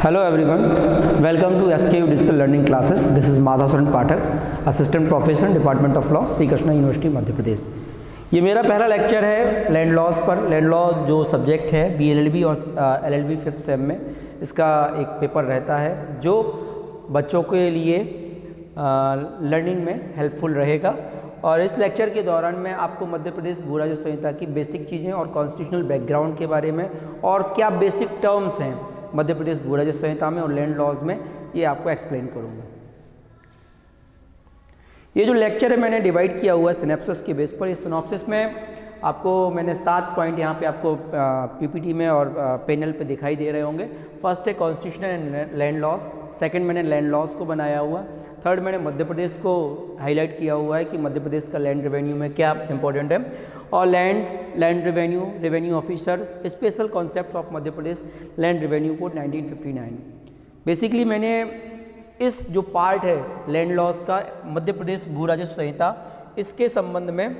Hello everyone, welcome to SKU Digital Learning Classes. This is Madhav Pathak, Assistant Professor, Department of Law, Shri Krishna university Madhya Pradesh. ये मेरा पहला lecture है land laws पर। Land law जो subject है BLLB और LLB 5th sem में, इसका एक पेपर रहता है जो बच्चों के लिए लर्निंग में हेल्पफुल रहेगा। और इस लेक्चर के दौरान मैं आपको मध्य प्रदेश भू राजस्व संहिता की बेसिक चीज़ें और कॉन्स्टिट्यूशनल बैकग्राउंड के बारे में और क्या बेसिक टर्म्स हैं मध्य प्रदेश भू राजस्व संहिता में और लैंड लॉज में, ये आपको एक्सप्लेन करूँगा। ये जो लेक्चर है मैंने डिवाइड किया हुआ है सिनेप्सिस के बेस पर। इस सिनॉप्सिस में आपको मैंने 7 पॉइंट यहाँ पे आपको PPT में और पैनल पे दिखाई दे रहे होंगे। फर्स्ट है constitution and land laws, second मैंने लैंड लॉज को बनाया हुआ, थर्ड मैंने मध्य प्रदेश को हाईलाइट किया हुआ है कि मध्य प्रदेश का लैंड रेवेन्यू में क्या इंपॉर्टेंट है, और land revenue officer, special concept of Madhya Pradesh land revenue code 1959। Basically मैंने इस जो पार्ट है लैंड लॉज का मध्य प्रदेश भू राजस्व संहिता, इसके संबंध में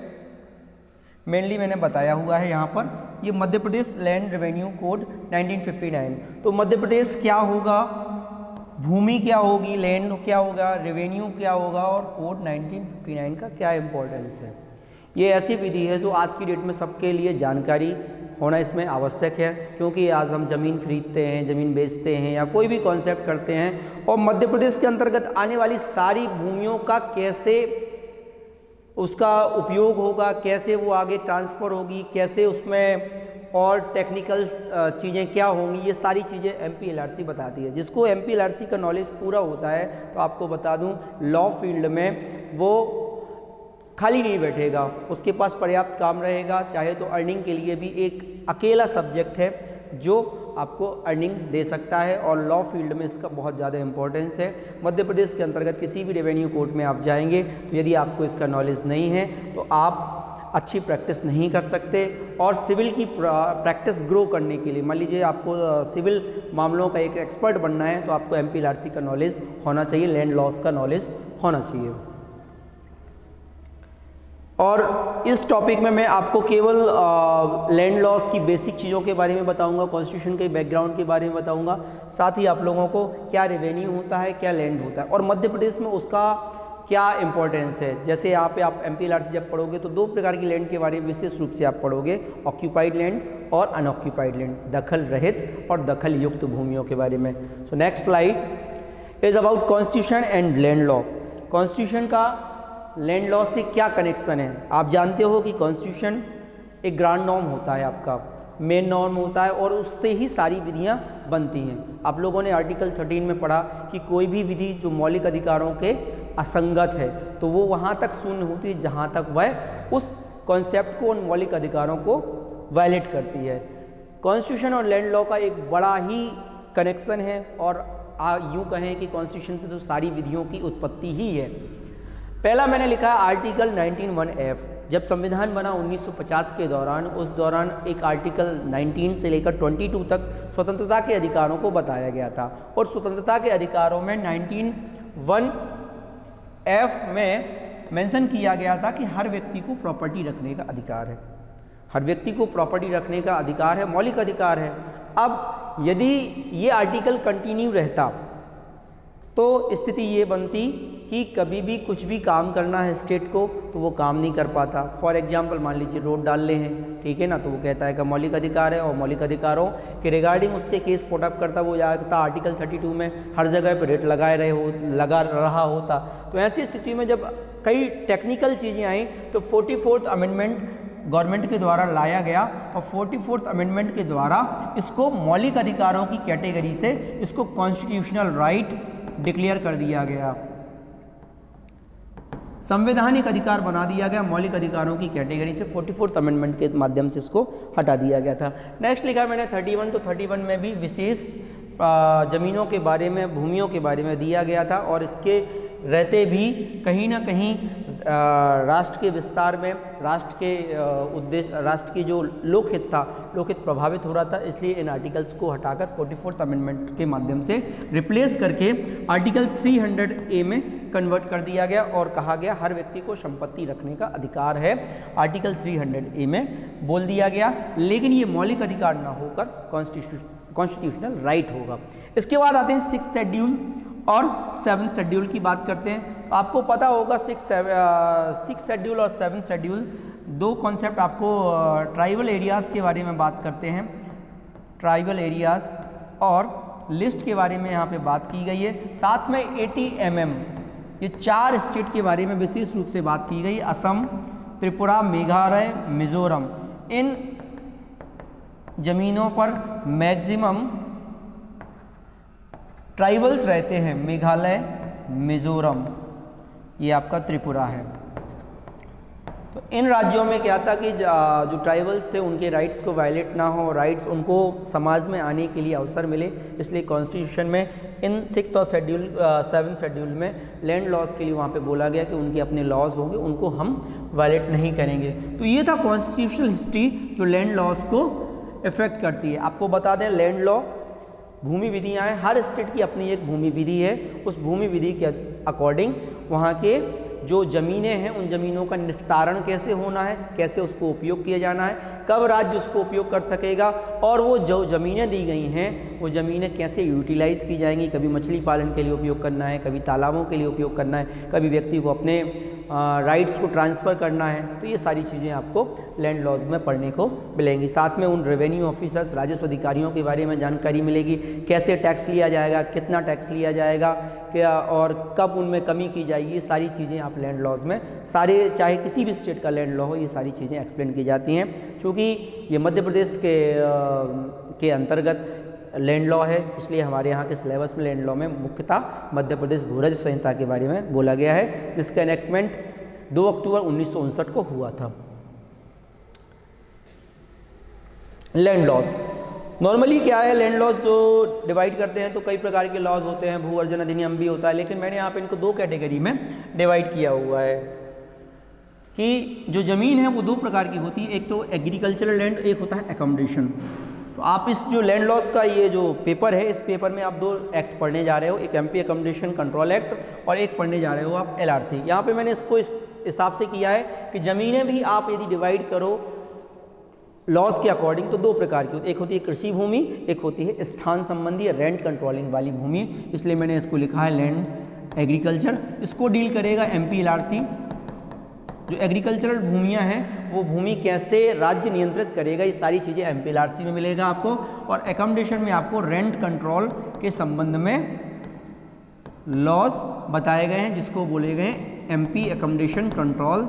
मेनली मैंने बताया हुआ है यहाँ पर। ये Madhya Pradesh land revenue code 1959। तो मध्य प्रदेश क्या होगा, भूमि क्या होगी, लैंड क्या होगा, रेवेन्यू क्या होगा और कोड 1959 का क्या इंपॉर्टेंस है। ये ऐसी विधि है जो आज की डेट में सबके लिए जानकारी होना इसमें आवश्यक है, क्योंकि आज हम ज़मीन खरीदते हैं, ज़मीन बेचते हैं या कोई भी कॉन्सेप्ट करते हैं, और मध्य प्रदेश के अंतर्गत आने वाली सारी भूमियों का कैसे उसका उपयोग होगा, कैसे वो आगे ट्रांसफ़र होगी, कैसे उसमें और टेक्निकल चीज़ें क्या होंगी, ये सारी चीज़ें MPLRC बताती है। जिसको MPLRC का नॉलेज पूरा होता है तो आपको बता दूं, लॉ फील्ड में वो खाली नहीं बैठेगा, उसके पास पर्याप्त काम रहेगा। चाहे तो अर्निंग के लिए भी एक अकेला सब्जेक्ट है जो आपको अर्निंग दे सकता है, और लॉ फील्ड में इसका बहुत ज़्यादा इंपॉर्टेंस है। मध्य प्रदेश के अंतर्गत किसी भी रेवेन्यू कोर्ट में आप जाएंगे तो यदि आपको इसका नॉलेज नहीं है तो आप अच्छी प्रैक्टिस नहीं कर सकते। और सिविल की प्रैक्टिस ग्रो करने के लिए, मान लीजिए आपको सिविल मामलों का एक एक्सपर्ट बनना है तो आपको MPLRC का नॉलेज होना चाहिए, लैंड लॉज का नॉलेज होना चाहिए। और इस टॉपिक में मैं आपको केवल लैंड लॉज की बेसिक चीज़ों के बारे में बताऊंगा, कॉन्स्टिट्यूशन के बैकग्राउंड के बारे में बताऊंगा, साथ ही आप लोगों को क्या रेवेन्यू होता है, क्या लैंड होता है और मध्य प्रदेश में उसका क्या इंपॉर्टेंस है। जैसे यहाँ पे आप MPLRC जब पढ़ोगे तो 2 प्रकार की लैंड के बारे में विशेष रूप से आप पढ़ोगे, ऑक्यूपाइड लैंड और अनऑक्यूपाइड लैंड, दखल रहित और दखल युक्त भूमियों के बारे में। So next slide is about constitution and land law. Constitution का लैंड लॉ से क्या कनेक्शन है। आप जानते हो कि कॉन्स्टिट्यूशन एक ग्रांड नॉर्म होता है, आपका मेन नॉर्म होता है, और उससे ही सारी विधियां बनती हैं। आप लोगों ने आर्टिकल 13 में पढ़ा कि कोई भी विधि जो मौलिक अधिकारों के असंगत है तो वो वहाँ तक शून्य होती है जहाँ तक वह उस कॉन्सेप्ट को, उन मौलिक अधिकारों को वायलेट करती है। कॉन्स्टिट्यूशन और लैंड लॉ का एक बड़ा ही कनेक्शन है, और यूँ कहें कि कॉन्स्टिट्यूशन तो सारी विधियों की उत्पत्ति ही है। पहला मैंने लिखा है आर्टिकल 19(1)(f)। जब संविधान बना 1950 के दौरान, उस दौरान एक आर्टिकल 19 से लेकर 22 तक स्वतंत्रता के अधिकारों को बताया गया था, और स्वतंत्रता के अधिकारों में 19(1)(f) में मेंशन किया गया था कि हर व्यक्ति को प्रॉपर्टी रखने का अधिकार है। हर व्यक्ति को प्रॉपर्टी रखने का अधिकार है, मौलिक अधिकार है। अब यदि ये आर्टिकल कंटिन्यू रहता तो स्थिति ये बनती कि कभी भी कुछ भी काम करना है स्टेट को तो वो काम नहीं कर पाता। फॉर एग्जांपल मान लीजिए रोड डालने हैं, ठीक है ना, तो वो कहता है कि मौलिक अधिकार है, और मौलिक अधिकारों के रिगार्डिंग उसके केस पुटअप करता वो जाता आर्टिकल 32 में, हर जगह पर रेट लगा रहा होता। तो ऐसी स्थिति में जब कई टेक्निकल चीज़ें आई तो 44th अमेंडमेंट गवर्नमेंट के द्वारा लाया गया, और 44th अमेंडमेंट के द्वारा इसको मौलिक अधिकारों की कैटेगरी से इसको कॉन्स्टिट्यूशनल राइट डिक्लेयर कर दिया गया, संवैधानिक अधिकार बना दिया गया। मौलिक अधिकारों की कैटेगरी से 44th अमेंडमेंट के माध्यम से इसको हटा दिया गया था। नेक्स्ट लिखा मैंने 31। तो 31 में भी विशेष ज़मीनों के बारे में, भूमियों के बारे में दिया गया था, और इसके रहते भी कहीं ना कहीं राष्ट्र के विस्तार में, राष्ट्र के उद्देश्य, राष्ट्र की जो लोकहित था, लोकहित प्रभावित हो रहा था, इसलिए इन आर्टिकल्स को हटाकर 44th अमेंडमेंट के माध्यम से रिप्लेस करके आर्टिकल 300A में कन्वर्ट कर दिया गया, और कहा गया हर व्यक्ति को संपत्ति रखने का अधिकार है, आर्टिकल 300A में बोल दिया गया। लेकिन ये मौलिक अधिकार ना होकर कॉन्स्टिट्यूशनल राइट होगा। इसके बाद आते हैं 6th शेड्यूल और 7th शेड्यूल की बात करते हैं। तो आपको पता होगा 6th शेड्यूल और 7th शेड्यूल दो कॉन्सेप्ट आपको ट्राइबल एरियाज़ के बारे में बात करते हैं, ट्राइबल एरियाज़ और लिस्ट के बारे में यहाँ पे बात की गई है। साथ में 80 mm ये 4 स्टेट के बारे में विशेष रूप से बात की गई, असम, त्रिपुरा, मेघालय, मिजोरम। इन जमीनों पर मैक्सिमम ट्राइबल्स रहते हैं, मेघालय, मिजोरम, ये आपका त्रिपुरा है। तो इन राज्यों में क्या था कि जो ट्राइबल्स थे उनके राइट्स को वायलेट ना हो, राइट्स उनको समाज में आने के लिए अवसर मिले, इसलिए कॉन्स्टिट्यूशन में इन 6th और 7th शेड्यूल में लैंड लॉज के लिए वहाँ पे बोला गया कि उनके अपने लॉज होंगे, उनको हम वायलेट नहीं करेंगे। तो ये था कॉन्स्टिट्यूशनल हिस्ट्री जो लैंड लॉज को इफेक्ट करती है। आपको बता दें लैंड लॉ भूमि विधियाँ हैं, हर स्टेट की अपनी एक भूमि विधि है। उस भूमि विधि के अकॉर्डिंग वहाँ के जो ज़मीनें हैं उन ज़मीनों का निस्तारण कैसे होना है, कैसे उसको उपयोग किया जाना है, कब राज्य उसको उपयोग कर सकेगा, और वो जो ज़मीनें दी गई हैं वो ज़मीनें कैसे यूटिलाइज़ की जाएंगी। कभी मछली पालन के लिए उपयोग करना है, कभी तालाबों के लिए उपयोग करना है, कभी व्यक्ति को अपने राइट्स को ट्रांसफ़र करना है। तो ये सारी चीज़ें आपको लैंड लॉज में पढ़ने को मिलेंगी। साथ में उन रेवेन्यू ऑफिसर्स, राजस्व अधिकारियों के बारे में जानकारी मिलेगी, कैसे टैक्स लिया जाएगा, कितना टैक्स लिया जाएगा, क्या और कब उनमें कमी की जाएगी। ये सारी चीज़ें आप लैंड लॉज में सारे, चाहे किसी भी स्टेट का लैंड लॉ हो, ये सारी चीज़ें एक्सप्लेन की जाती हैं। चूँकि ये मध्य प्रदेश के अंतर्गत लैंड लॉ है, इसलिए हमारे यहाँ के सिलेबस में लैंड लॉ में मुख्यतः मध्य प्रदेश भू राजस्व संहिता के बारे में बोला गया है, जिसका एनेक्टमेंट 2 अक्टूबर 1959 को हुआ था। लैंड लॉज नॉर्मली क्या है, लैंड लॉज जो डिवाइड करते हैं तो कई प्रकार के लॉज होते हैं, भू अर्जन अधिनियम भी होता है, लेकिन मैंने यहाँ पे इनको 2 कैटेगरी में डिवाइड किया हुआ है कि जो ज़मीन है वो 2 प्रकार की होती है, एक तो एग्रीकल्चरल लैंड, एक होता है एकोमोडेशन। तो आप इस जो लैंड लॉज का ये जो पेपर है, इस पेपर में आप 2 एक्ट पढ़ने जा रहे हो, एक एमपी एकोमोडेशन कंट्रोल एक्ट और एक पढ़ने जा रहे हो आप एलआरसी। यहाँ पे मैंने इसको इस हिसाब से किया है कि ज़मीनें भी आप यदि डिवाइड करो लॉज के अकॉर्डिंग तो 2 प्रकार की होती है, एक होती है कृषि भूमि, एक होती है स्थान संबंधी रेंट कंट्रोलिंग वाली भूमि, इसलिए मैंने इसको लिखा है लैंड एग्रीकल्चर। इसको डील करेगा एमपी एलआरसी। जो एग्रीकल्चरल भूमियां हैं वो भूमि कैसे राज्य नियंत्रित करेगा, ये सारी चीज़ें एमपी एलआरसी में मिलेगा आपको। और एकोमोडेशन में आपको रेंट कंट्रोल के संबंध में लॉज बताए गए हैं, जिसको बोले गए एमपी एकोमोडेशन कंट्रोल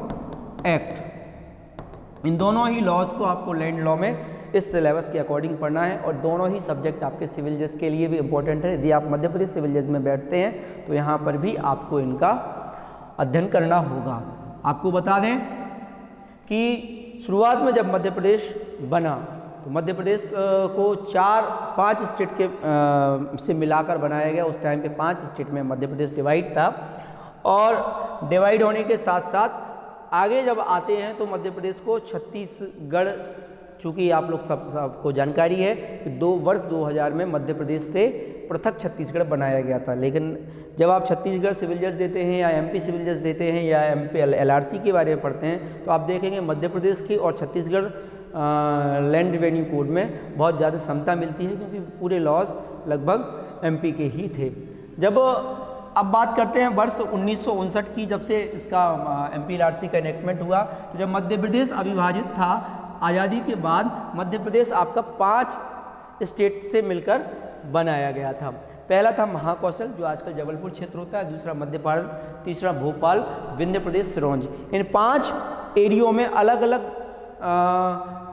एक्ट। इन दोनों ही लॉज को आपको लैंड लॉ में इस सिलेबस के अकॉर्डिंग पढ़ना है, और दोनों ही सब्जेक्ट आपके सिविल जज के लिए भी इंपॉर्टेंट है। यदि आप मध्य प्रदेश सिविल जज में बैठते हैं तो यहाँ पर भी आपको इनका अध्ययन करना होगा। आपको बता दें कि शुरुआत में जब मध्य प्रदेश बना तो मध्य प्रदेश को 4-5 स्टेट के से मिलाकर बनाया गया। उस टाइम पे 5 स्टेट में मध्य प्रदेश डिवाइड था, और डिवाइड होने के साथ साथ आगे जब आते हैं तो मध्य प्रदेश को छत्तीसगढ़, चूँकि आप लोग सबको जानकारी है कि 2000 में मध्य प्रदेश से पृथक छत्तीसगढ़ बनाया गया था। लेकिन जब आप छत्तीसगढ़ सिविल जज देते हैं या एमपी सिविल जज देते हैं या एमपी एलआरसी के बारे में पढ़ते हैं तो आप देखेंगे मध्य प्रदेश की और छत्तीसगढ़ लैंड रेवेन्यू कोड में बहुत ज़्यादा समता मिलती है, क्योंकि पूरे लॉज लगभग एमपी के ही थे। जब अब बात करते हैं वर्ष 1959 की, जब से इसका एमपी एलआरसी का एनेक्टमेंट हुआ, तो जब मध्य प्रदेश अविभाजित था आज़ादी के बाद, मध्य प्रदेश आपका 5 स्टेट से मिलकर बनाया गया था। पहला था महाकौशल, जो आजकल जबलपुर क्षेत्र होता है, दूसरा मध्य भारत, तीसरा भोपाल, विंध्य प्रदेश, सिरोंज। इन 5 एरियो में अलग अलग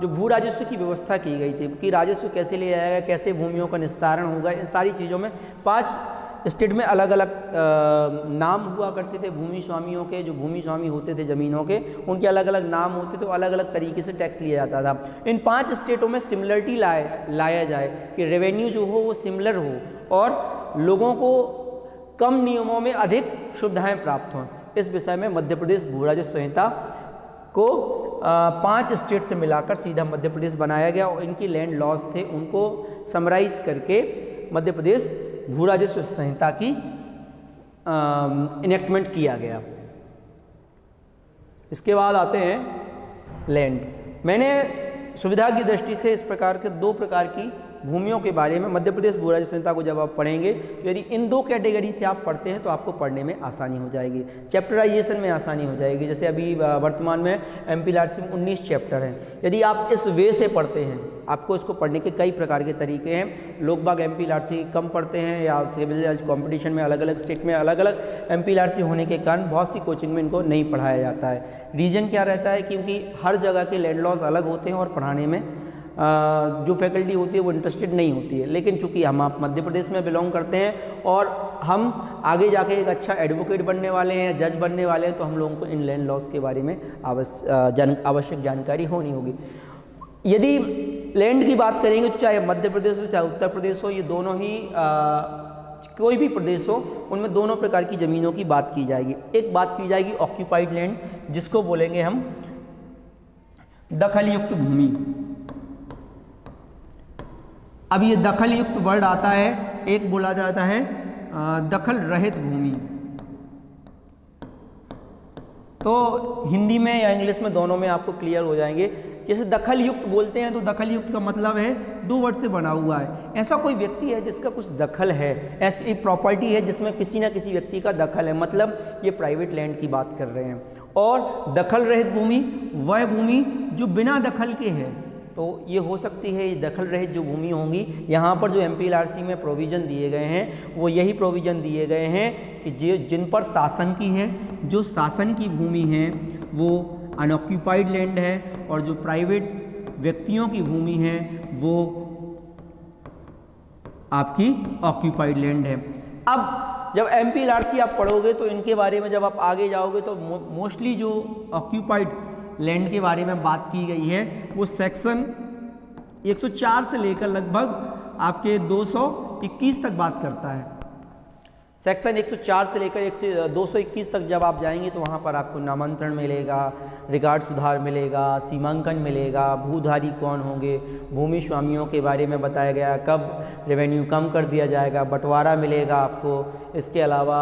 जो भू राजस्व की व्यवस्था की गई थी कि राजस्व कैसे लिया जाएगा, कैसे भूमियों का निस्तारण होगा, इन सारी चीज़ों में 5 स्टेट में अलग अलग नाम हुआ करते थे भूमि स्वामियों के। जो भूमि स्वामी होते थे ज़मीनों के, उनके अलग अलग नाम होते थे, अलग अलग तरीके से टैक्स लिया जाता था। इन 5 स्टेटों में सिमिलरिटी लाया जाए कि रेवेन्यू जो हो वो सिमिलर हो और लोगों को कम नियमों में अधिक सुविधाएं प्राप्त हों। इस विषय में मध्य प्रदेश भू राजस्व संहिता को 5 स्टेट से मिलाकर सीधा मध्य प्रदेश बनाया गया, और इनकी लैंड लॉज थे उनको समराइज करके मध्य प्रदेश भू राजस्व संहिता की इनेक्टमेंट किया गया। इसके बाद आते हैं लैंड। मैंने सुविधा की दृष्टि से इस प्रकार के 2 प्रकार की भूमियों के बारे में मध्य प्रदेश भू राजस्व संहिता को जब आप पढ़ेंगे तो यदि इन दो कैटेगरी से आप पढ़ते हैं तो आपको पढ़ने में आसानी हो जाएगी, चैप्टराइजेशन में आसानी हो जाएगी। जैसे अभी वर्तमान में MPLRC में 19 चैप्टर हैं, यदि आप इस वे से पढ़ते हैं, आपको इसको पढ़ने के कई प्रकार के तरीके हैं। लोग बाग MPLRC कम पढ़ते हैं या सिविल जज कॉम्पिटिशन में अलग अलग स्टेट में अलग अलग MPLRC होने के कारण बहुत सी कोचिंग में इनको नहीं पढ़ाया जाता है। रीज़न क्या रहता है, क्योंकि हर जगह के लैंड लॉज अलग होते हैं और पढ़ाने में जो फैकल्टी होती है वो इंटरेस्टेड नहीं होती है। लेकिन चूंकि हम आप मध्य प्रदेश में बिलोंग करते हैं और हम आगे जाके एक अच्छा एडवोकेट बनने वाले हैं, जज बनने वाले हैं, तो हम लोगों को इन लैंड लॉज के बारे में आवश्यक जानकारी होनी होगी। यदि लैंड की बात करेंगे तो चाहे मध्य प्रदेश हो चाहे उत्तर प्रदेश हो, ये दोनों ही कोई भी प्रदेश हो, उनमें दोनों प्रकार की ज़मीनों की बात की जाएगी। एक बात की जाएगी ऑक्यूपाइड लैंड, जिसको बोलेंगे हम दखल युक्त भूमि। अब ये दखल युक्त वर्ड आता है, एक बोला जाता है दखल रहित भूमि। तो हिंदी में या इंग्लिश में दोनों में आपको क्लियर हो जाएंगे। जैसे दखल युक्त बोलते हैं तो दखल युक्त का मतलब है दो वर्ड से बना हुआ है। ऐसा कोई व्यक्ति है जिसका कुछ दखल है, ऐसी एक प्रॉपर्टी है जिसमें किसी ना किसी व्यक्ति का दखल है, मतलब ये प्राइवेट लैंड की बात कर रहे हैं। और दखल रहित भूमि वह भूमि जो बिना दखल के है, तो ये हो सकती है, ये दखल रहित जो भूमि होंगी। यहाँ पर जो MPLRC में प्रोविज़न दिए गए हैं वो यही प्रोविज़न दिए गए हैं कि जिन पर शासन की है, जो शासन की भूमि है वो अनऑक्यूपाइड लैंड है, और जो प्राइवेट व्यक्तियों की भूमि है वो आपकी ऑक्यूपाइड लैंड है। अब जब MPLRC आप पढ़ोगे तो इनके बारे में जब आप आगे जाओगे तो मोस्टली जो ऑक्यूपाइड लैंड के बारे में बात की गई है वो सेक्शन 104 से लेकर लगभग आपके 221 तक बात करता है। सेक्शन 104 से लेकर 221 तक जब आप जाएंगे तो वहाँ पर आपको नामांतरण मिलेगा, रिकॉर्ड सुधार मिलेगा, सीमांकन मिलेगा, भूधारी कौन होंगे, भूमि स्वामियों के बारे में बताया गया, कब रेवेन्यू कम कर दिया जाएगा, बंटवारा मिलेगा आपको। इसके अलावा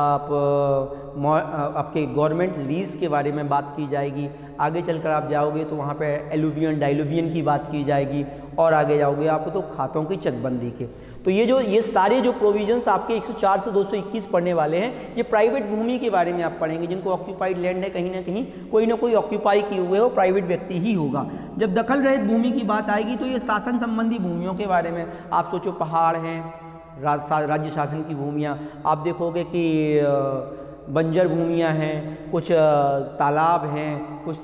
आपके गवर्नमेंट लीज के बारे में बात की जाएगी। आगे चलकर आप जाओगे तो वहाँ पे एलुवियन डाइलुवियन की बात की जाएगी, और आगे जाओगे आपको तो खातों की चकबंदी के। तो ये सारे जो प्रोविजंस आपके 104 से 221 पढ़ने वाले हैं, ये प्राइवेट भूमि के बारे में आप पढ़ेंगे। जिनको ऑक्यूपाइड लैंड है, कहीं ना कोई ऑक्यूपाई किए हुए हो, प्राइवेट व्यक्ति ही होगा। जब दखल रहित भूमि की बात आएगी तो ये शासन संबंधी भूमियों के बारे में आप सोचो, पहाड़ हैं, राज्य शासन की भूमियाँ, आप देखोगे कि बंजर भूमियाँ हैं, कुछ तालाब हैं, कुछ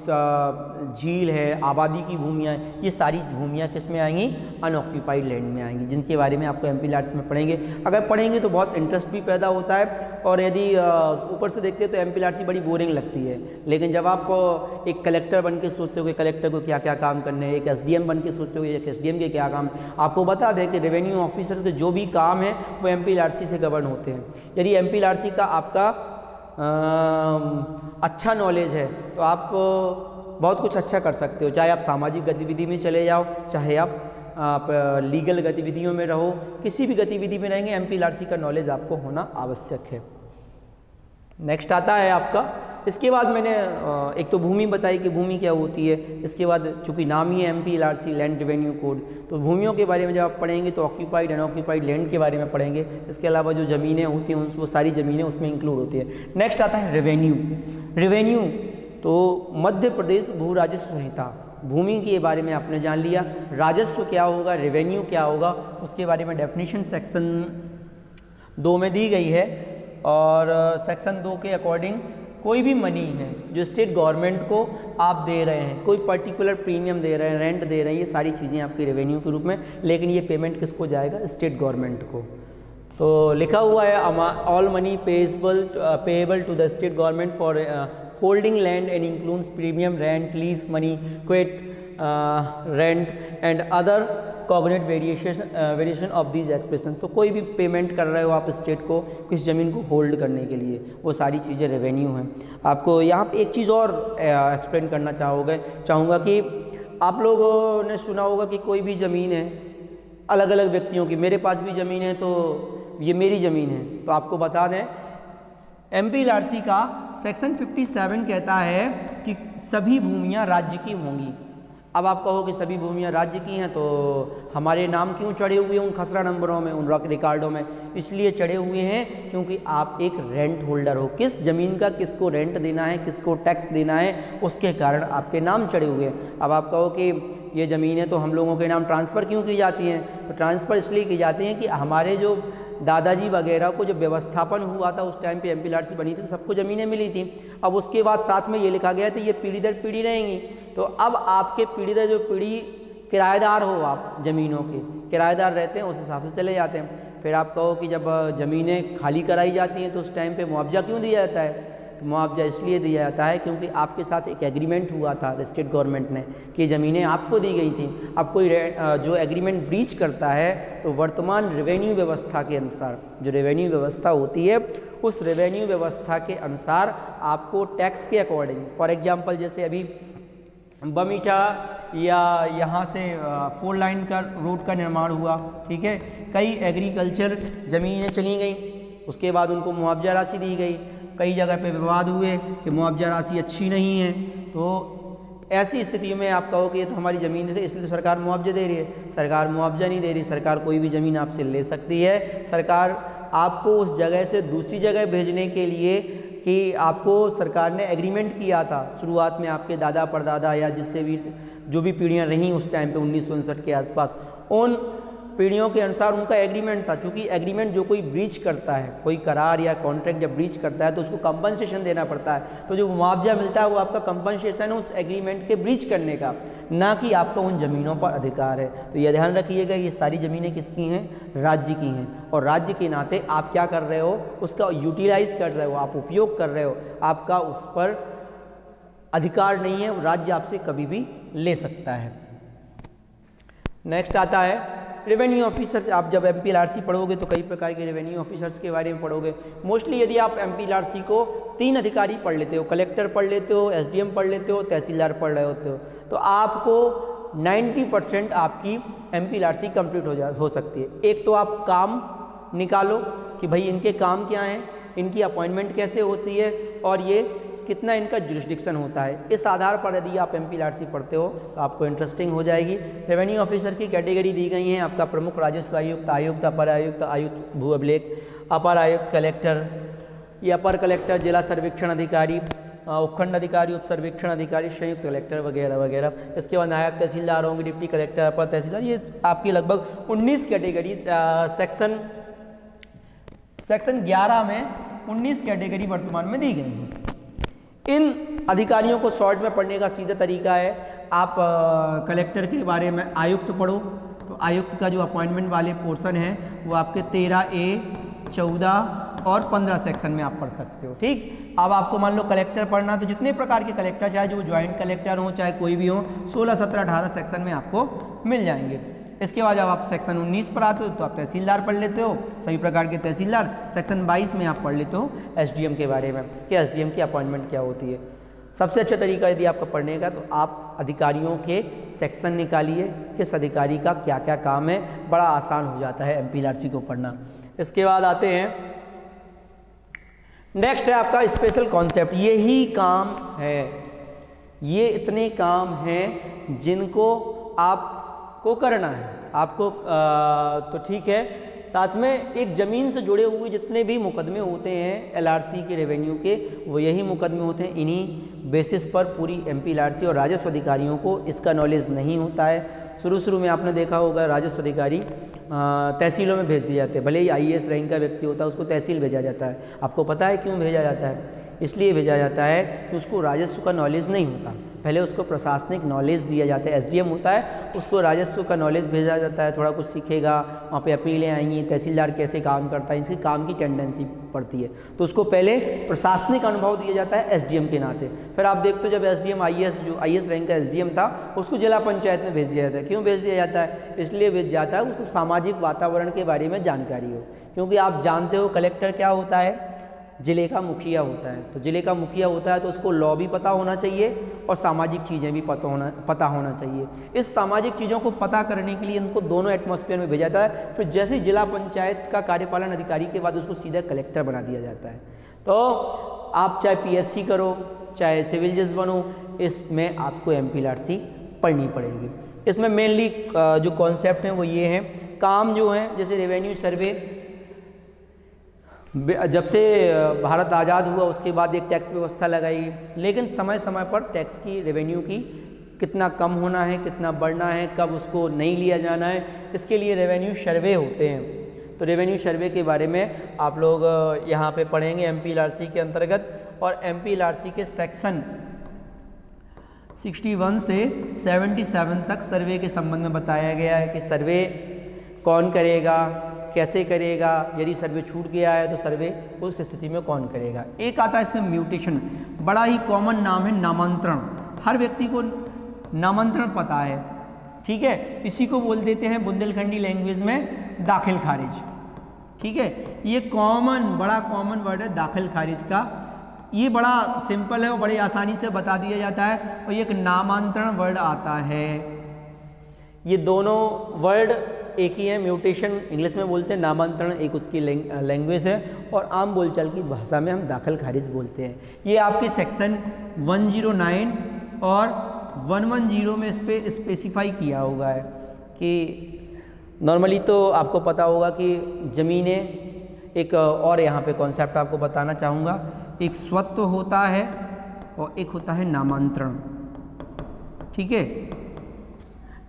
झील है, आबादी की भूमियाँ, ये सारी भूमियाँ किस में आएंगी? अनऑक्यूपाइड लैंड में आएंगी, जिनके बारे में आपको MPLRC में पढ़ेंगे। अगर पढ़ेंगे तो बहुत इंटरेस्ट भी पैदा होता है, और यदि ऊपर से देखते हैं तो MPLRC बड़ी बोरिंग लगती है। लेकिन जब आप एक कलेक्टर बन के सोचते हो कि कलेक्टर को क्या क्या काम करने हैं, एक SDM बन के सोचते हो एक SDM के क्या काम, आपको बता दें कि रेवेन्यू ऑफिसर के जो भी काम है वो MPLRC से गवर्न होते हैं। यदि MPLRC का आपका अच्छा नॉलेज है तो आप बहुत कुछ अच्छा कर सकते हो, चाहे आप सामाजिक गतिविधि में चले जाओ, चाहे आप लीगल गतिविधियों में रहो, किसी भी गतिविधि में रहेंगे MPLRC का नॉलेज आपको होना आवश्यक है। नेक्स्ट आता है आपका, इसके बाद मैंने एक तो भूमि बताई कि भूमि क्या होती है। इसके बाद चूंकि नाम ही है MPLRC लैंड रेवेन्यू कोड, तो भूमियों के बारे में जब आप पढ़ेंगे तो ऑक्यूपाइड अनऑक्यूपाइड लैंड के बारे में पढ़ेंगे। इसके अलावा जो ज़मीनें होती हैं वो सारी ज़मीनें उसमें इंक्लूड होती है। नेक्स्ट आता है रेवेन्यू। तो मध्य प्रदेश भू राजस्व संहिता, भूमि के बारे में आपने जान लिया, राजस्व क्या होगा, रेवेन्यू क्या होगा, उसके बारे में डेफिनेशन सेक्शन 2 में दी गई है। और सेक्शन 2 के अकॉर्डिंग कोई भी मनी है जो स्टेट गवर्नमेंट को आप दे रहे हैं, कोई पर्टिकुलर प्रीमियम दे रहे हैं, रेंट दे रहे हैं, ये सारी चीज़ें आपकी रेवेन्यू के रूप में, लेकिन ये पेमेंट किसको जाएगा? स्टेट गवर्नमेंट को। तो लिखा हुआ है all money payable to the state government for holding land and includes premium, rent, lease money, quit rent and other cognate variation of these expressions. तो कोई भी पेमेंट कर रहे हो आप स्टेट को किस ज़मीन को होल्ड करने के लिए, वो सारी चीज़ें रेवेन्यू हैं। आपको यहाँ पे एक चीज़ और एक्सप्लेन करना चाहूँगा कि आप लोगों ने सुना होगा कि कोई भी ज़मीन है अलग अलग व्यक्तियों की, मेरे पास भी ज़मीन है तो ये मेरी ज़मीन है। तो आपको बता दें MPLRC का सेक्शन 57 कहता है कि सभी भूमियाँ राज्य की होंगी। अब आप कहो कि सभी भूमियां राज्य की हैं, तो हमारे नाम क्यों चढ़े हुए हैं उन खसरा नंबरों में, उन रिकॉर्डों में? इसलिए चढ़े हुए हैं क्योंकि आप एक रेंट होल्डर हो। किस ज़मीन का किसको रेंट देना है, किसको टैक्स देना है, उसके कारण आपके नाम चढ़े हुए हैं। अब आप कहो कि ये ज़मीनें तो हम लोगों के नाम ट्रांसफ़र क्यों की जाती हैं? तो ट्रांसफ़र इसलिए की जाती हैं कि हमारे जो दादाजी वगैरह को जब व्यवस्थापन हुआ था उस टाइम पे MPLRC बनी थी तो सबको ज़मीनें मिली थी। अब उसके बाद साथ में ये लिखा गया था ये पीढ़ी दर पीढ़ी रहेंगी। तो अब आपके पीढ़ी दर जो पीढ़ी किराएदार हो, आप ज़मीनों के किराएदार रहते हैं, उस हिसाब से चले जाते हैं। फिर आप कहो कि जब ज़मीनें खाली कराई जाती हैं तो उस टाइम पे मुआवजा क्यों दिया जाता है? तो मुआवजा इसलिए दिया जाता है क्योंकि आपके साथ एक एग्रीमेंट हुआ था स्टेट गवर्नमेंट ने कि ज़मीनें आपको दी गई थी। अब कोई जो एग्रीमेंट ब्रीच करता है तो वर्तमान रेवेन्यू व्यवस्था के अनुसार, जो रेवेन्यू व्यवस्था होती है उस रेवेन्यू व्यवस्था के अनुसार आपको टैक्स के अकॉर्डिंग, फॉर एग्जांपल जैसे अभी बमीठा या यहाँ से 4 लाइन का रोड का निर्माण हुआ, ठीक है, कई एग्रीकल्चर ज़मीनें चली गई, उसके बाद उनको मुआवजा राशि दी गई। कई जगह पे विवाद हुए कि मुआवजा राशि अच्छी नहीं है, तो ऐसी स्थिति में आप कहो कि ये तो हमारी ज़मीन है इसलिए तो सरकार मुआवजा दे रही है। सरकार मुआवजा नहीं दे रही, सरकार कोई भी ज़मीन आपसे ले सकती है। सरकार आपको उस जगह से दूसरी जगह भेजने के लिए कि आपको सरकार ने एग्रीमेंट किया था शुरुआत में, आपके दादा परदादा या जिससे भी जो भी पीढ़ियाँ रहीं उस टाइम पे 1959 के आसपास, उन पीढ़ियों के अनुसार उनका एग्रीमेंट था। क्योंकि एग्रीमेंट जो कोई ब्रीच करता है, कोई करार या कॉन्ट्रैक्ट जब ब्रीच करता है तो उसको कंपनसेशन देना पड़ता है। तो जो मुआवजा मिलता है वो आपका कंपनसेशन है उस एग्रीमेंट के ब्रीच करने का, ना कि आपका उन ज़मीनों पर अधिकार है। तो यह ध्यान रखिएगा ये सारी ज़मीनें किसकी हैं? राज्य की हैं। और राज्य के नाते आप क्या कर रहे हो? उसका यूटिलाइज़ कर रहे हो, आप उपयोग कर रहे हो, आपका उस पर अधिकार नहीं है, राज्य आपसे कभी भी ले सकता है। नेक्स्ट आता है रेवेन्यू ऑफिसर्स। आप जब MPLRC पढ़ोगे तो कई प्रकार के रेवेन्यू ऑफिसर्स के बारे में पढ़ोगे। मोस्टली यदि आप MPLRC को 3 अधिकारी पढ़ लेते हो, कलेक्टर पढ़ लेते हो, SDM पढ़ लेते हो, तहसीलदार पढ़ रहे होते हो, तो आपको 90% आपकी MPLRC कंप्लीट हो सकती है। एक तो आप काम निकालो कि भाई इनके काम क्या हैं, इनकी अपॉइंटमेंट कैसे होती है और ये कितना इनका जुरिस्डिक्शन होता है। इस आधार पर यदि आप MPLRC पढ़ते हो तो आपको इंटरेस्टिंग हो जाएगी। रेवेन्यू ऑफिसर की कैटेगरी दी गई हैं, आपका प्रमुख राजस्व आयुक्त, आयुक्त, अपर आयुक्त, आयुक्त भू अभिलेख, अपर आयुक्त, कलेक्टर, ये अपर कलेक्टर, जिला सर्वेक्षण अधिकारी, उपखंड अधिकारी, उप सर्वेक्षण अधिकारी, संयुक्त कलेक्टर वगैरह वगैरह। इसके बाद नायब तहसीलदार होंगे, डिप्टी कलेक्टर, अपर तहसीलदार। ये आपकी लगभग 19 कैटेगरी, सेक्शन 11 में 19 कैटेगरी वर्तमान में दी गई हैं। इन अधिकारियों को शॉर्ट में पढ़ने का सीधा तरीका है, आप कलेक्टर के बारे में आयुक्त पढ़ो, तो आयुक्त का जो अपॉइंटमेंट वाले पोर्शन है वो आपके 13A, 14 और 15 सेक्शन में आप पढ़ सकते हो। ठीक, अब आपको मान लो कलेक्टर पढ़ना, तो जितने प्रकार के कलेक्टर, चाहे जो ज्वाइंट कलेक्टर हो चाहे कोई भी हो, 16, 17, 18 सेक्शन में आपको मिल जाएंगे। इसके बाद जब आप सेक्शन 19 पर आते हो तो आप तहसीलदार पढ़ लेते हो, सभी प्रकार के तहसीलदार। सेक्शन 22 में आप पढ़ लेते हो SDM के बारे में कि SDM की अपॉइंटमेंट क्या होती है। सबसे अच्छा तरीका यदि आपका पढ़ने का तो आप अधिकारियों के सेक्शन निकालिए, किस अधिकारी का क्या क्या काम है, बड़ा आसान हो जाता है MPLRC को पढ़ना। इसके बाद आते हैं, नेक्स्ट है आपका स्पेशल कॉन्सेप्ट। यही काम है, ये इतने काम हैं जिनको आपको करना है, आपको तो ठीक है। साथ में एक ज़मीन से जुड़े हुए जितने भी मुकदमे होते हैं LRC के, रेवेन्यू के, वो यही मुकदमे होते हैं। इन्हीं बेसिस पर पूरी MPLRC और राजस्व अधिकारियों को इसका नॉलेज नहीं होता है। शुरू में आपने देखा होगा राजस्व अधिकारी तहसीलों में भेज दिए जाते हैं, भले ही IAS रैंक का व्यक्ति होता है उसको तहसील भेजा जाता है। आपको पता है क्यों भेजा जाता है? इसलिए भेजा जाता है कि उसको राजस्व का नॉलेज नहीं होता, पहले उसको प्रशासनिक नॉलेज दिया जाता है। SDM होता है, उसको राजस्व का नॉलेज भेजा जाता है, थोड़ा कुछ सीखेगा, वहाँ पे अपीलें आएंगी, तहसीलदार कैसे काम करता है, इसकी काम की टेंडेंसी पड़ती है, तो उसको पहले प्रशासनिक अनुभव दिया जाता है SDM के नाते। फिर आप देखते हो जब SDM IAS, जो IAS रैंक का SDM था, उसको जिला पंचायत में भेज दिया जाता है। क्यों भेज दिया जाता है? इसलिए भेज जाता है उसको सामाजिक वातावरण के बारे में जानकारी हो। क्योंकि आप जानते हो कलेक्टर क्या होता है? ज़िले का मुखिया होता है। तो ज़िले का मुखिया होता है तो उसको लॉ भी पता होना चाहिए और सामाजिक चीज़ें भी पता होना चाहिए। इस सामाजिक चीज़ों को पता करने के लिए इनको दोनों एटमॉस्फेयर में भेजा जाता है। फिर जैसे ही जिला पंचायत का कार्यपालन अधिकारी के बाद उसको सीधा कलेक्टर बना दिया जाता है। तो आप चाहे PSC करो, चाहे सिविल जज बनो, इसमें आपको MPLRC पढ़नी पड़ेगी। इसमें मेनली जो कॉन्सेप्ट हैं वो ये हैं, काम जो हैं जैसे रेवेन्यू सर्वे, जब से भारत आज़ाद हुआ उसके बाद एक टैक्स व्यवस्था लगाई, लेकिन समय समय पर टैक्स की, रेवेन्यू की कितना कम होना है, कितना बढ़ना है, कब उसको नहीं लिया जाना है, इसके लिए रेवेन्यू सर्वे होते हैं। तो रेवेन्यू सर्वे के बारे में आप लोग यहाँ पे पढ़ेंगे MPLRC के अंतर्गत, और MPLRC के सेक्शन 61 से 77 तक सर्वे के संबंध में बताया गया है कि सर्वे कौन करेगा, कैसे करेगा, यदि सर्वे छूट गया है तो सर्वे उस स्थिति में कौन करेगा। एक आता है इसमें म्यूटेशन, बड़ा ही कॉमन नाम है नामांतरण। हर व्यक्ति को नामांतरण पता है, ठीक है, इसी को बोल देते हैं बुंदेलखंडी लैंग्वेज में दाखिल खारिज, ठीक है। ये कॉमन, बड़ा कॉमन वर्ड है दाखिल खारिज का। ये बड़ा सिंपल है और बड़ी आसानी से बता दिया जाता है, और ये एक नामांतरण वर्ड आता है। ये दोनों वर्ड एक ही है, म्यूटेशन इंग्लिश में बोलते हैं, नामांतरण एक उसकी लैंग्वेज है, और आम बोलचाल की भाषा में हम दाखिल खारिज बोलते हैं। ये आपके सेक्शन 109 और 110 में इस पर स्पेसिफाई किया हुआ है कि नॉर्मली तो आपको पता होगा कि ज़मीनें, एक और यहाँ पे कॉन्सेप्ट आपको बताना चाहूँगा, एक स्वत्व होता है और एक होता है नामांतरण, ठीक है।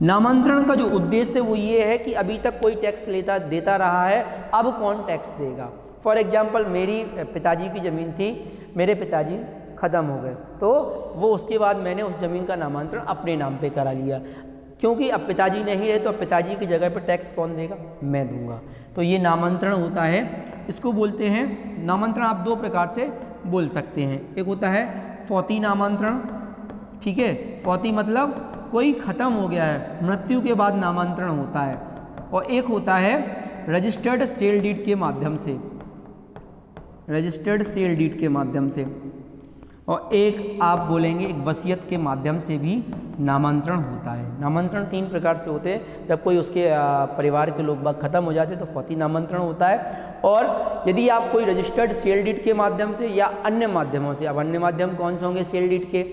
नामांतरण का जो उद्देश्य है वो ये है कि अभी तक कोई टैक्स देता रहा है, अब कौन टैक्स देगा। फॉर एग्जांपल मेरी पिताजी की ज़मीन थी, मेरे पिताजी ख़त्म हो गए, तो वो उसके बाद मैंने उस ज़मीन का नामांतरण अपने नाम पे करा लिया, क्योंकि अब पिताजी नहीं रहे, तो अब पिताजी की जगह पर टैक्स कौन देगा, मैं दूंगा। तो ये नामांतरण होता है, इसको बोलते हैं नामांतरण। आप दो प्रकार से बोल सकते हैं, एक होता है फौती नामांतरण, ठीक है, फौती मतलब कोई ख़त्म हो गया है, मृत्यु के बाद नामांतरण होता है, और एक होता है रजिस्टर्ड सेल डीड के माध्यम से, रजिस्टर्ड सेल डीड के माध्यम से, और एक आप बोलेंगे एक वसीयत के माध्यम से भी नामांतरण होता है। नामांतरण 3 प्रकार से होते हैं, जब कोई उसके परिवार के लोग बाग खत्म हो जाते हैं तो फौती नामांतरण होता है, और यदि आप कोई रजिस्टर्ड सेल डीड के माध्यम से या अन्य माध्यमों से, अब अन्य माध्यम कौन से होंगे सेल डीड के,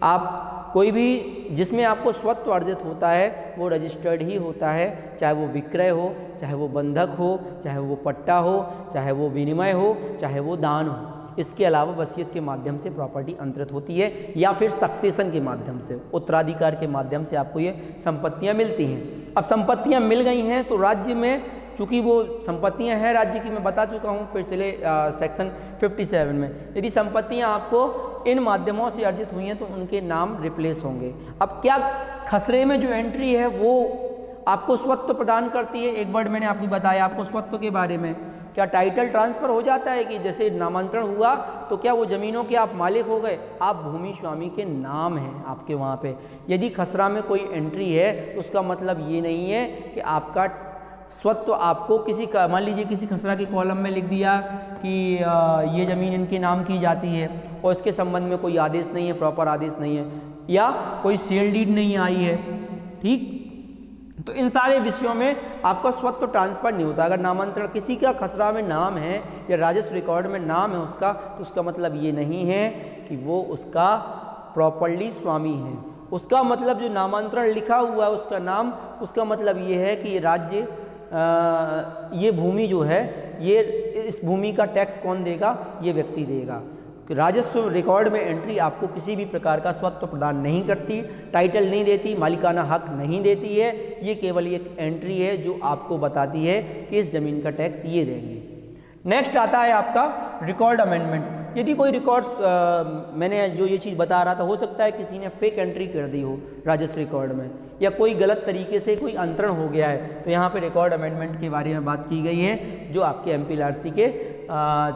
आप कोई भी जिसमें आपको स्वत्व अर्जित होता है वो रजिस्टर्ड ही होता है, चाहे वो विक्रय हो, चाहे वो बंधक हो, चाहे वो पट्टा हो, चाहे वो विनिमय हो, चाहे वो दान हो। इसके अलावा वसीयत के माध्यम से प्रॉपर्टी अंतरित होती है, या फिर सक्सेशन के माध्यम से, उत्तराधिकार के माध्यम से आपको ये संपत्तियां मिलती हैं। अब संपत्तियां मिल गई हैं तो राज्य में, चूँकि वो संपत्तियां हैं राज्य की, मैं बता चुका हूँ पिछले सेक्शन 57 में, यदि संपत्तियां आपको इन माध्यमों से अर्जित हुई हैं तो उनके नाम रिप्लेस होंगे। अब क्या खसरे में जो एंट्री है वो आपको स्वत्व प्रदान करती है। एक वर्ड मैंने आपको बताया आपको स्वत्व के बारे में, क्या टाइटल ट्रांसफ़र हो जाता है कि जैसे नामांतरण हुआ तो क्या वो ज़मीनों के आप मालिक हो गए, आप भूमि स्वामी के नाम हैं आपके वहाँ पे। यदि खसरा में कोई एंट्री है तो उसका मतलब ये नहीं है कि आपका स्वत्व आपको किसी का, मान लीजिए किसी खसरा के कॉलम में लिख दिया कि ये ज़मीन इनके नाम की जाती है और इसके संबंध में कोई आदेश नहीं है, प्रॉपर आदेश नहीं है, या कोई सेल डीड नहीं आई है, ठीक, तो इन सारे विषयों में आपका स्वत्व ट्रांसफर नहीं होता। अगर नामांतरण किसी का खसरा में नाम है या राजस्व रिकॉर्ड में नाम है उसका, तो उसका मतलब ये नहीं है कि वो उसका प्रॉपर्ली स्वामी है। उसका मतलब जो नामांतरण लिखा हुआ है उसका नाम, उसका मतलब ये है कि ये राज्य, ये भूमि जो है, ये इस भूमि का टैक्स कौन देगा, ये व्यक्ति देगा। राजस्व रिकॉर्ड में एंट्री आपको किसी भी प्रकार का स्वत्व प्रदान नहीं करती, टाइटल नहीं देती, मालिकाना हक नहीं देती है, ये केवल एक एंट्री है जो आपको बताती है कि इस ज़मीन का टैक्स ये देंगे। नेक्स्ट आता है आपका रिकॉर्ड अमेंडमेंट। यदि कोई रिकॉर्ड, मैंने जो ये चीज़ बता रहा था, हो सकता है किसी ने फेक एंट्री कर दी हो राजस्व रिकॉर्ड में, या कोई गलत तरीके से कोई अंतरण हो गया है, तो यहाँ पे रिकॉर्ड अमेंडमेंट के बारे में बात की गई है, जो आपके MPLRC के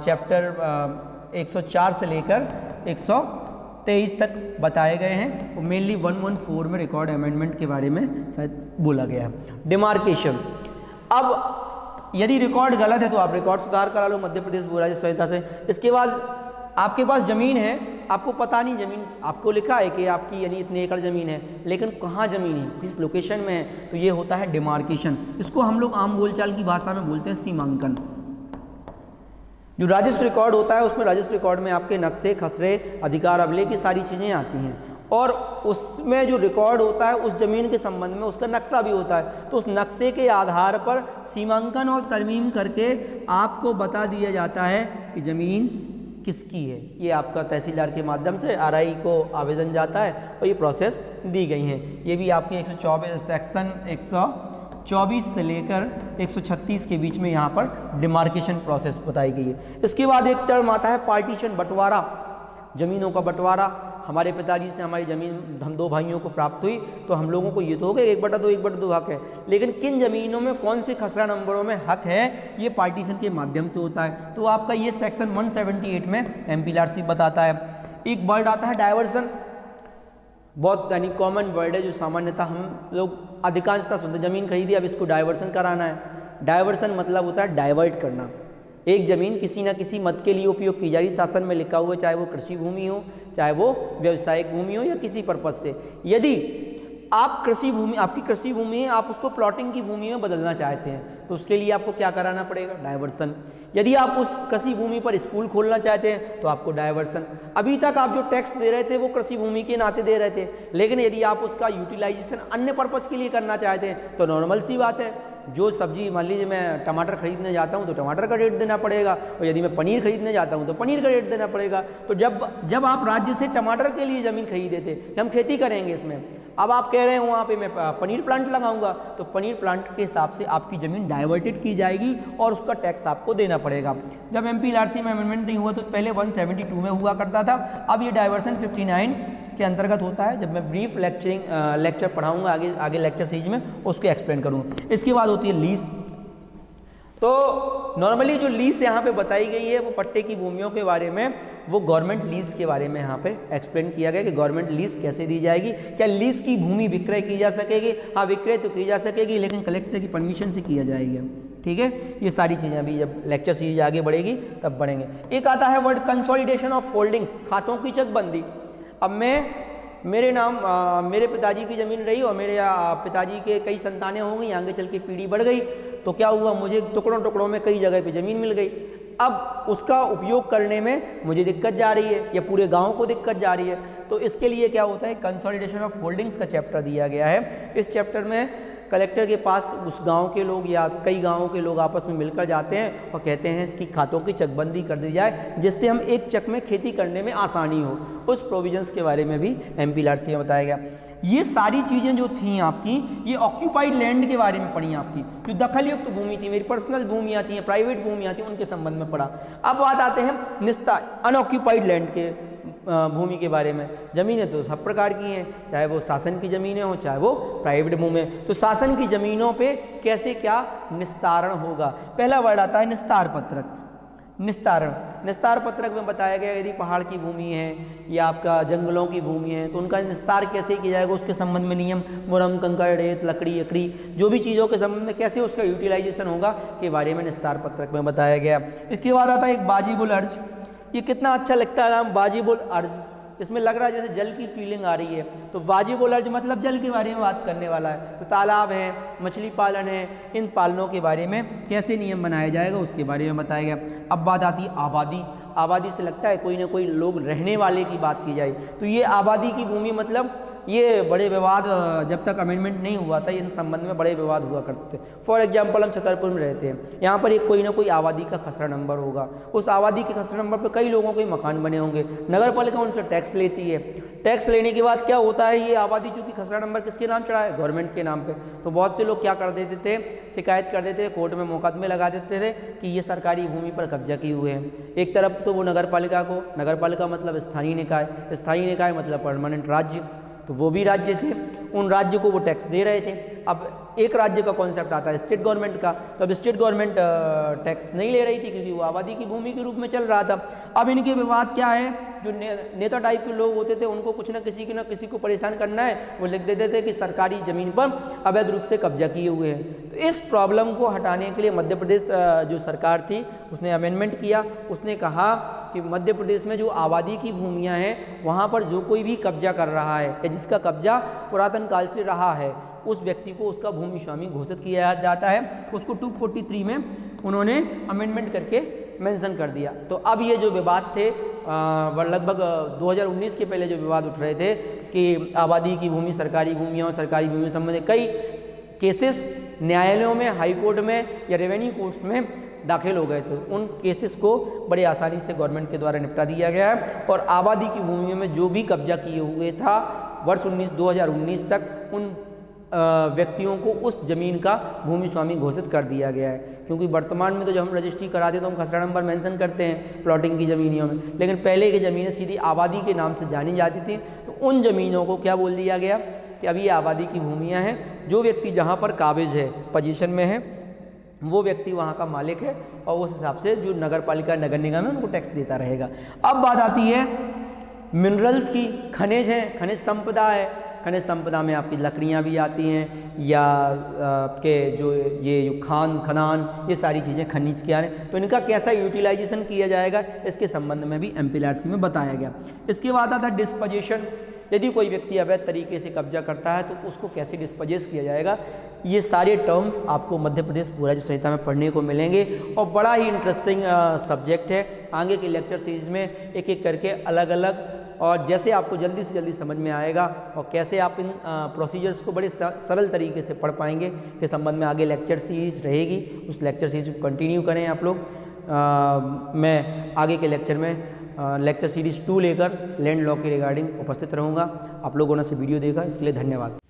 चैप्टर 104 से लेकर 123 तक बताए गए हैं, और मेनली 114 में रिकॉर्ड अमेंडमेंट के बारे में शायद बोला गया है। डिमार्केशन, अब यदि रिकॉर्ड गलत है तो आप रिकॉर्ड सुधार करा लो मध्य प्रदेश भू राजस्व संहिता से। इसके बाद आपके पास ज़मीन है, आपको पता नहीं ज़मीन, आपको लिखा है कि आपकी यानी इतने एकड़ ज़मीन है, लेकिन कहाँ ज़मीन है, किस लोकेशन में है, तो ये होता है डिमार्केशन। इसको हम लोग आम बोलचाल की भाषा में बोलते हैं सीमांकन। जो राजस्व रिकॉर्ड होता है उसमें राजस्व रिकॉर्ड में आपके नक्शे, खसरे, अधिकार अभिलेख की सारी चीज़ें आती हैं, और उसमें जो रिकॉर्ड होता है उस ज़मीन के संबंध में उसका नक्शा भी होता है। तो उस नक्शे के आधार पर सीमांकन और तरमीम करके आपको बता दिया जाता है कि ज़मीन किसकी है। ये आपका तहसीलदार के माध्यम से आरआई को आवेदन जाता है और ये प्रोसेस दी गई हैं। ये भी आपकी 124 सेक्शन 124 से लेकर 136 के बीच में यहाँ पर डिमार्केशन प्रोसेस बताई गई है। इसके बाद एक टर्म आता है पार्टीशन, बंटवारा, ज़मीनों का बंटवारा। हमारे पिताजी से हमारी ज़मीन हम 2 भाइयों को प्राप्त हुई तो हम लोगों को ये तो हो गया 1/2 1/2 हक है, लेकिन किन ज़मीनों में कौन से खसरा नंबरों में हक है ये पार्टीशन के माध्यम से होता है। तो आपका ये सेक्शन 178 में MPLRC बताता है। एक वर्ड आता है डाइवर्सन, बहुत यानी कॉमन वर्ड है जो सामान्यतः हम लोग अधिकांशतः सुनते, ज़मीन खरीदी अब इसको डाइवर्सन कराना है। डाइवर्सन मतलब होता है डाइवर्ट करना। एक ज़मीन किसी न किसी मद के लिए उपयोग की जा रही, शासन में लिखा हुआ, चाहे वो कृषि भूमि हो, चाहे वो व्यावसायिक भूमि हो या किसी पर्पज़ से। यदि आप आपकी कृषि भूमि है, आप उसको प्लॉटिंग की भूमि में बदलना चाहते हैं तो उसके लिए आपको क्या कराना पड़ेगा? डाइवर्सन। यदि आप उस कृषि भूमि पर स्कूल खोलना चाहते हैं तो आपको डाइवर्सन। अभी तक आप जो टैक्स दे रहे थे वो कृषि भूमि के नाते दे रहे थे, लेकिन यदि आप उसका यूटिलाइजेशन अन्य पर्पज़ के लिए करना चाहते हैं तो नॉर्मल सी बात है, जो सब्जी मान लीजिए मैं टमाटर खरीदने जाता हूँ तो टमाटर का रेट देना पड़ेगा, और यदि मैं पनीर खरीदने जाता हूँ तो पनीर का रेट देना पड़ेगा। तो जब आप राज्य से टमाटर के लिए ज़मीन खरीदे थे कि हम खेती करेंगे इसमें, अब आप कह रहे हैं वहाँ पे मैं पनीर प्लांट लगाऊंगा, तो पनीर प्लांट के हिसाब से आपकी ज़मीन डाइवर्टेड की जाएगी और उसका टैक्स आपको देना पड़ेगा। जब MPLRC में अमेंडमेंट नहीं हुआ तो पहले 172 में हुआ करता था, अब ये डाइवर्सन 59 के अंतर्गत होता है। जब मैं ब्रीफ लेक्चर पढ़ाऊंगा आगे लेक्चर सीरीज में उसको एक्सप्लेन करूँगा। इसके बाद होती है लीज। तो नॉर्मली जो लीज यहाँ पे बताई गई है वो पट्टे की भूमियों के बारे में, वो गवर्नमेंट लीज के बारे में यहाँ पे एक्सप्लेन किया गया कि गवर्नमेंट लीज कैसे दी जाएगी। क्या लीज की भूमि विक्रय की जा सकेगी? हाँ, विक्रय तो की जा सकेगी, लेकिन कलेक्टर की परमिशन से किया जाएगा। ठीक है, ये सारी चीज़ें अभी जब लेक्चर सीरीज आगे बढ़ेगी तब बढ़ेंगे। एक आता है वर्ड कंसोलिडेशन ऑफ होल्डिंग्स, खातों की चकबंदी। अब मेरे पिताजी की ज़मीन रही और मेरे पिताजी के कई संतानें हो गई, आगे चल के पीढ़ी बढ़ गई, तो क्या हुआ, मुझे टुकड़ों में कई जगह पे ज़मीन मिल गई। अब उसका उपयोग करने में मुझे दिक्कत जा रही है या पूरे गांव को दिक्कत जा रही है, तो इसके लिए क्या होता है, कंसोलिडेशन ऑफ होल्डिंग्स का चैप्टर दिया गया है। इस चैप्टर में कलेक्टर के पास उस गांव के लोग या कई गांवों के लोग आपस में मिलकर जाते हैं और कहते हैं इसकी खातों की चकबंदी कर दी जाए जिससे हम एक चक में खेती करने में आसानी हो। उस प्रोविजंस के बारे में भी MPLRC में बताया गया। ये सारी चीज़ें जो थी आपकी, ये ऑक्यूपाइड लैंड के बारे में पढ़ी आपकी, जो दखलयुक्त भूमि थी, मेरी पर्सनल भूमियाँ थी, प्राइवेट भूमियाँ थी, उनके संबंध में पढ़ा। अब बात आते हैं निस्तार अनऑक्यूपाइड लैंड के भूमि के बारे में। ज़मीनें तो सब प्रकार की हैं, चाहे वो शासन की ज़मीनें हों चाहे वो प्राइवेट भूमि। तो शासन की ज़मीनों पे कैसे क्या निस्तारण होगा? पहला वर्ड आता है निस्तार पत्रक। निस्तार पत्रक में बताया गया यदि पहाड़ की भूमि है या आपका जंगलों की भूमि है तो उनका निस्तार कैसे किया जाएगा, उसके संबंध में नियम, मुरम, कंकड़, रेत, लकड़ी, जो भी चीज़ों के संबंध में कैसे उसका यूटिलाइजेशन होगा के बारे में निस्तार पत्रक में बताया गया। इसके बाद आता है एक वाजिबुल अर्ज। ये कितना अच्छा लगता है नाम, वाजिबुल अर्ज। इसमें लग रहा है जैसे जल की फीलिंग आ रही है। तो वाजिबुल अर्ज मतलब जल के बारे में बात करने वाला है। तो तालाब है, मछली पालन है, इन पालनों के बारे में कैसे नियम बनाया जाएगा उसके बारे में बताया गया। अब बात आती है आबादी। आबादी से लगता है कोई ना कोई लोग रहने वाले की बात की जाए, तो ये आबादी की भूमि मतलब ये बड़े विवाद, जब तक अमेंडमेंट नहीं हुआ था इन संबंध में बड़े विवाद हुआ करते थे। फॉर एग्जांपल हम छतरपुर में रहते हैं, यहाँ पर एक कोई ना कोई आबादी का खसरा नंबर होगा, उस आबादी के खसरा नंबर पर कई लोगों के मकान बने होंगे, नगर पालिका उनसे टैक्स लेती है। टैक्स लेने के बाद क्या होता है, ये आबादी चूँकि खसरा नंबर किसके नाम चढ़ा है, गवर्नमेंट के नाम पे, तो बहुत से लोग क्या कर देते थे, शिकायत कर देते थे, कोर्ट में मुकदमे लगा देते थे कि ये सरकारी भूमि पर कब्जा किए हुए हैं। एक तरफ तो वो नगर पालिका मतलब स्थानीय निकाय मतलब परमानेंट राज्य, तो वो भी राज्य थे, उन राज्य को वो टैक्स दे रहे थे। अब एक राज्य का कॉन्सेप्ट आता है स्टेट गवर्नमेंट का, तो अब स्टेट गवर्नमेंट टैक्स नहीं ले रही थी क्योंकि वो आबादी की भूमि के रूप में चल रहा था। अब इनके विवाद क्या है, जो नेता टाइप के लोग होते थे उनको कुछ ना किसी को परेशान करना है, वो लिख देते थे कि सरकारी ज़मीन पर अवैध रूप से कब्जा किए हुए हैं। तो इस प्रॉब्लम को हटाने के लिए मध्य प्रदेश जो सरकार थी उसने अमेंडमेंट किया। उसने कहा कि मध्य प्रदेश में जो आबादी की भूमियां हैं वहाँ पर जो कोई भी कब्जा कर रहा है या जिसका कब्जा पुरातन काल से रहा है उस व्यक्ति को उसका भूमि स्वामी घोषित किया जाता है। उसको 243 में उन्होंने अमेंडमेंट करके मेंशन कर दिया। तो अब ये जो विवाद थे लगभग 2019 के पहले जो विवाद उठ रहे थे कि आबादी की भूमि सरकारी भूमि और सरकारी भूमि संबंधित कई केसेस न्यायालयों में, हाई कोर्ट में या रेवेन्यू कोर्ट्स में दाखिल हो गए थे। उन केसेस को बड़ी आसानी से गवर्नमेंट के द्वारा निपटा दिया गया है और आबादी की भूमियों में जो भी कब्जा किए हुए था वर्ष 2019 तक उन व्यक्तियों को उस जमीन का भूमि स्वामी घोषित कर दिया गया है। क्योंकि वर्तमान में तो जब हम रजिस्ट्री कराते हैं तो हम खसरा नंबर मेंशन करते हैं प्लॉटिंग की ज़मीनों में, लेकिन पहले की ज़मीनें सीधी आबादी के नाम से जानी जाती थी। तो उन ज़मीनों को क्या बोल दिया गया कि अभी ये आबादी की भूमियाँ हैं, जो व्यक्ति जहाँ पर काबिज है, पोजीशन में है, वो व्यक्ति वहाँ का मालिक है और उस हिसाब से जो नगर पालिका नगर निगम है उनको टैक्स देता रहेगा। अब बात आती है मिनरल्स की। खनिज है, खनिज संपदा है। खनिज संपदा में आपकी लकड़ियाँ भी आती हैं या आपके जो खदान, ये सारी चीज़ें खनिज के आ रहे हैं। तो इनका कैसा यूटिलाइजेशन किया जाएगा इसके संबंध में भी MPLRC में बताया गया। इसके बाद आता है डिस्पोजेशन। यदि कोई व्यक्ति अवैध तरीके से कब्जा करता है तो उसको कैसे डिस्पोजेस किया जाएगा, ये सारे टर्म्स आपको मध्य प्रदेश भू राज्य संहिता में पढ़ने को मिलेंगे और बड़ा ही इंटरेस्टिंग सब्जेक्ट है। आगे के लेक्चर सीरीज में एक एक करके अलग अलग और जैसे आपको जल्दी से जल्दी समझ में आएगा और कैसे आप इन प्रोसीजर्स को बड़े सरल तरीके से पढ़ पाएंगे के संबंध में आगे लेक्चर सीरीज रहेगी। उस लेक्चर सीरीज को कंटिन्यू करें आप लोग। मैं आगे के लेक्चर में लेक्चर सीरीज 2 लेकर लैंड लॉ के रिगार्डिंग उपस्थित रहूँगा। आप लोगों ने से वीडियो देखा इसके लिए धन्यवाद।